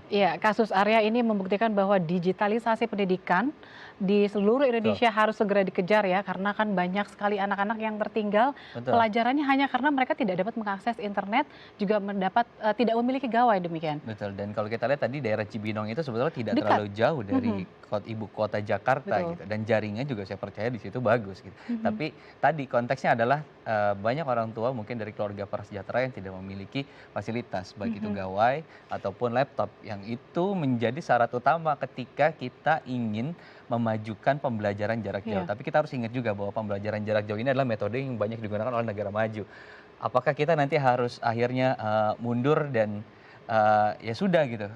Iya, kasus Arya ini membuktikan bahwa digitalisasi pendidikan di seluruh Betul, Indonesia harus segera dikejar ya, karena kan banyak sekali anak-anak yang tertinggal betul. pelajarannya hanya karena mereka tidak dapat mengakses internet, juga tidak memiliki gawai demikian. Betul, dan kalau kita lihat tadi daerah Cibinong itu sebetulnya tidak Dekat. terlalu jauh Mhm, dari ibu kota Jakarta betul. gitu, dan jaringan juga saya percaya di situ bagus gitu. Mhm, Tapi tadi konteksnya adalah, banyak orang tua mungkin dari keluarga prasejahtera yang tidak memiliki fasilitas, baik itu mhm. gawai ataupun laptop, yang itu menjadi syarat utama ketika kita ingin memajukan pembelajaran jarak jauh. Iya. Tapi kita harus ingat juga bahwa pembelajaran jarak jauh ini adalah metode yang banyak digunakan oleh negara maju. Apakah kita nanti harus akhirnya, mundur dan ya sudah gitu,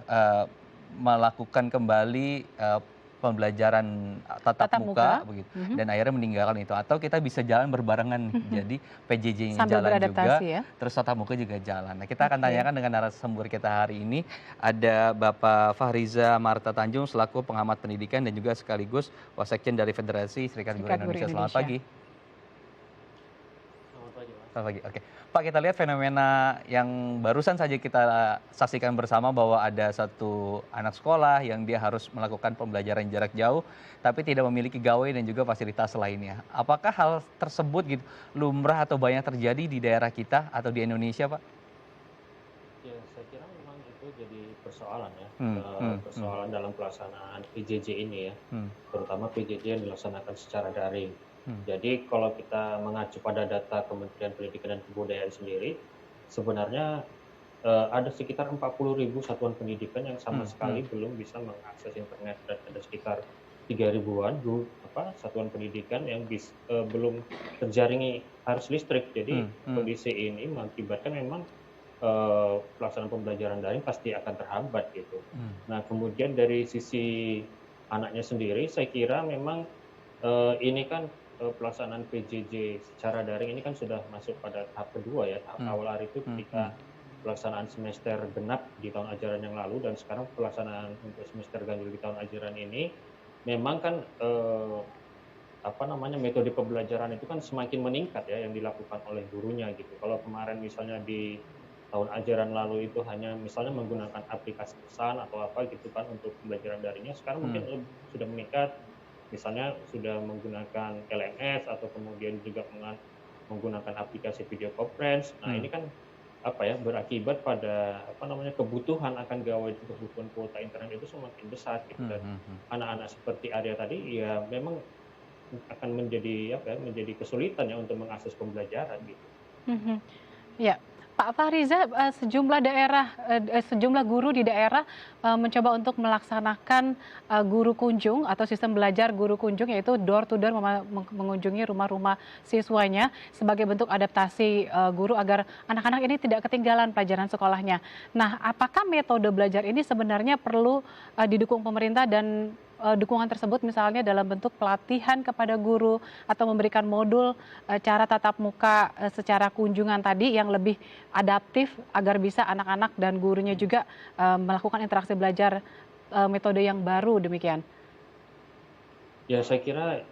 melakukan kembali, pembelajaran tatap Tatap muka muka, begitu, mhm, dan akhirnya meninggalkan itu, atau kita bisa jalan berbarengan nih, mhm. jadi PJJ-nya Sambil jalan juga, beradaptasi ya. terus tatap muka juga jalan. Nah, kita akan Oke. tanyakan dengan narasumber kita hari ini, ada Bapak Fahriza Marta Tanjung selaku pengamat pendidikan dan juga sekaligus Wasekjen dari Federasi Serikat Guru Serikat Guru Indonesia. Selamat Indonesia. pagi. Selamat pagi, Mas. Selamat pagi, oke. Pak, kita lihat fenomena yang barusan saja kita saksikan bersama bahwa ada satu anak sekolah yang dia harus melakukan pembelajaran jarak jauh, tapi tidak memiliki gawai dan juga fasilitas lainnya. Apakah hal tersebut gitu lumrah atau banyak terjadi di daerah kita atau di Indonesia, Pak? Ya, saya kira memang itu jadi persoalan ya, Hmm, hmm, hmm, persoalan dalam pelaksanaan PJJ ini ya, hmm, terutama PJJ yang dilaksanakan secara daring. hmm, Jadi kalau kita mengacu pada data Kementerian Pendidikan dan Kebudayaan sendiri, sebenarnya ada sekitar 40.000 satuan pendidikan yang sama hmm, hmm, sekali belum bisa mengakses internet dan ada sekitar 3.000-an satuan pendidikan yang belum terjaringi arus listrik. hmm, Jadi hmm, kondisi ini mengakibatkan memang pelaksanaan pembelajaran daring pasti akan terhambat gitu. hmm, Nah, kemudian dari sisi anaknya sendiri, saya kira memang ini kan pelaksanaan PJJ secara daring ini kan sudah masuk pada tahap kedua ya. Tahap hmm, awal itu hmm, hmm, ketika pelaksanaan semester genap di tahun ajaran yang lalu dan sekarang pelaksanaan untuk semester ganjil di tahun ajaran ini memang kan apa namanya metode pembelajaran itu kan semakin meningkat ya yang dilakukan oleh gurunya gitu. Kalau kemarin misalnya di tahun ajaran lalu itu hanya misalnya menggunakan aplikasi pesan atau apa gitu kan untuk pembelajaran daringnya, sekarang hmm, mungkin sudah meningkat, misalnya sudah menggunakan LMS atau kemudian juga menggunakan aplikasi video conference. Nah, hmm, ini kan apa ya, berakibat pada apa namanya, kebutuhan akan gawai dan kebutuhan kuota internet itu semakin besar gitu hmm, dan hmm, hmm. anak-anak seperti Arya tadi ya memang akan menjadi apa ya, menjadi kesulitan ya untuk mengakses pembelajaran gitu. Mhm. Ya, Pak Fahriza, sejumlah guru di daerah, mencoba untuk melaksanakan, guru kunjung atau sistem belajar guru kunjung, yaitu door to door mengunjungi rumah-rumah siswanya sebagai bentuk adaptasi, guru agar anak-anak ini tidak ketinggalan pelajaran sekolahnya. Nah, apakah metode belajar ini sebenarnya perlu, didukung pemerintah dan, dukungan tersebut misalnya dalam bentuk pelatihan kepada guru atau memberikan modul cara tatap muka, secara kunjungan tadi yang lebih adaptif agar bisa anak-anak dan gurunya juga, melakukan interaksi belajar, metode yang baru demikian? Ya saya kira,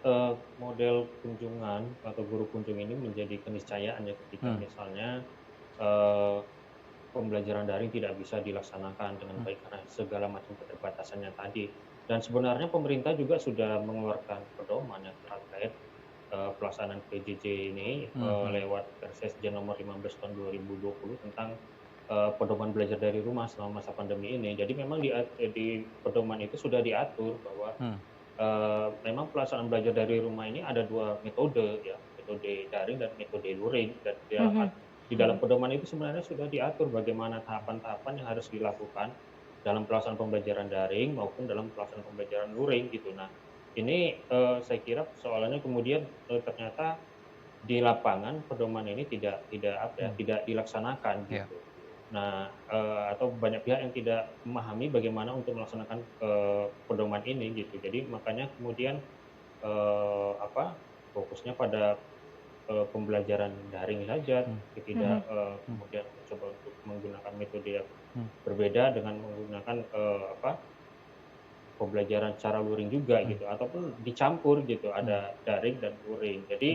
model kunjungan atau guru kunjung ini menjadi keniscayaan ya ketika Hmm, misalnya, eee, pembelajaran daring tidak bisa dilaksanakan dengan hmm, baik karena segala macam keterbatasannya tadi. Dan sebenarnya pemerintah juga sudah mengeluarkan pedoman yang terkait, pelaksanaan PJJ ini, hmm, hmm, lewat Perpres nomor 15 tahun 2020 tentang, pedoman belajar dari rumah selama masa pandemi ini. Jadi memang di pedoman itu sudah diatur bahwa hmm, memang pelaksanaan belajar dari rumah ini ada 2 metode ya, metode daring dan metode luring dan Mhm, di dalam mhm, pedoman itu sebenarnya sudah diatur bagaimana tahapan-tahapan yang harus dilakukan dalam pelaksanaan pembelajaran daring maupun dalam pelaksanaan pembelajaran luring gitu. Nah, ini, saya kira persoalannya kemudian, ternyata di lapangan pedoman ini tidak apa ya, hmm, tidak dilaksanakan ya, gitu. Nah, atau banyak pihak yang tidak memahami bagaimana untuk melaksanakan, pedoman ini gitu. Jadi makanya kemudian, apa, fokusnya pada, pembelajaran daring saja, hmm, mhm, tidak, hmm, kemudian mencoba untuk menggunakan metode yang hmm, berbeda dengan menggunakan, apa, pembelajaran secara luring juga hmm, gitu, ataupun dicampur gitu, hmm, ada daring dan luring. hmm, Jadi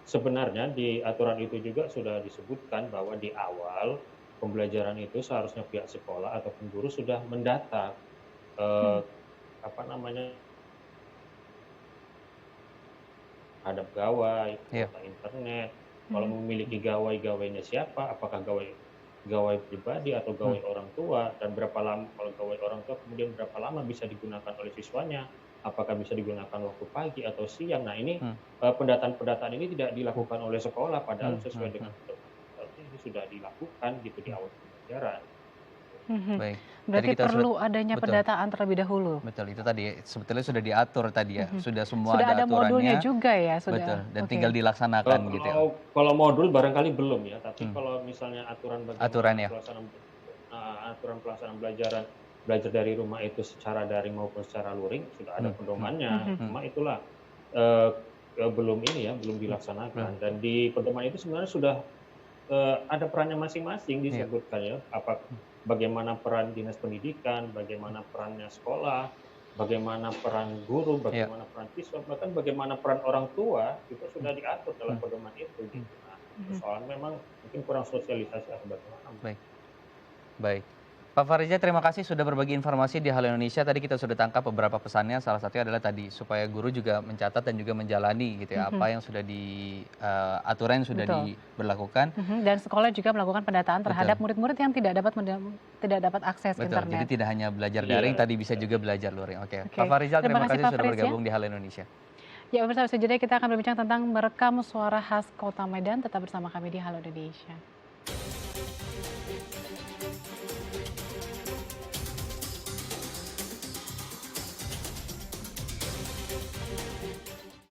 sebenarnya di aturan itu juga sudah disebutkan bahwa di awal pembelajaran itu seharusnya pihak sekolah ataupun guru sudah mendata Hmm. eh, apa namanya terhadap gawai, Iya. kuota internet, kalau Mhm. memiliki gawai, gawainya siapa, apakah gawai gawai pribadi atau Hmm. gawai orang tua, dan berapa lama kalau gawai orang tua kemudian berapa lama bisa digunakan oleh siswanya, apakah bisa digunakan waktu pagi atau siang. Nah ini Hmm. pendataan-pendataan ini tidak Hmm. dilakukan oleh sekolah, padahal Hmm. Hmm. sesuai Hmm. dengan pedoman seharusnya ini sudah dilakukan gitu di Hmm. awal pembelajaran. Mhm. Baik. Tadi Berarti kita sudah perlu adanya betul. pendataan terlebih dahulu. Betul, itu tadi sebetulnya sudah diatur tadi ya, Mhm. sudah semua Sudah ada ada modulnya aturannya, juga ya, betul, sudah. dan tinggal Oke. dilaksanakan gitu ya. Kalau modul barangkali belum ya, tapi Hmm. kalau misalnya aturan Aturan bagaimana ya. pelaksanaan aturan pelaksanaan belajar dari rumah itu secara daring maupun secara luring sudah ada Hmm. Hmm. pedomannya. Mhm. Hmm. Cuma itulah eee belum ini ya, belum Hmm. Hmm. dilaksanakan, dan di pedoman itu sebenarnya sudah ada perannya masing-masing Iya. disebutkan ya, Hmm. bagaimana peran dinas pendidikan, bagaimana perannya sekolah, bagaimana peran guru, Iya. bagaimana peran siswa, bahkan bagaimana peran orang tua, itu Hmm. sudah diatur dalam Hmm. pedoman itu Hmm. gitu. Nah, Mhm. persoalan memang mungkin kurang sosialisasi atau bagaimana. Baik. Baik. Pak Farizal, terima kasih sudah berbagi informasi di Halo Indonesia. Tadi kita sudah tangkap beberapa pesannya, salah satunya adalah tadi supaya guru juga mencatat dan juga menjalani gitu ya, Mhm. apa yang sudah aturan yang sudah Betul. diberlakukan. Mhm. Dan sekolah juga melakukan pendataan terhadap Betul. murid-murid yang tidak dapat akses Betul, jadi internet. tidak hanya belajar daring, Iya, tadi bisa juga betul. belajar luring. Oke, Pak Oke. Farizal, Terima terima kasih kasih Pak sudah Faris ya. bergabung di Halo Indonesia. Ya pemirsa, selanjutnya kita akan berbincang tentang merekam suara khas Kota Medan. Tetap bersama kami di Halo Indonesia.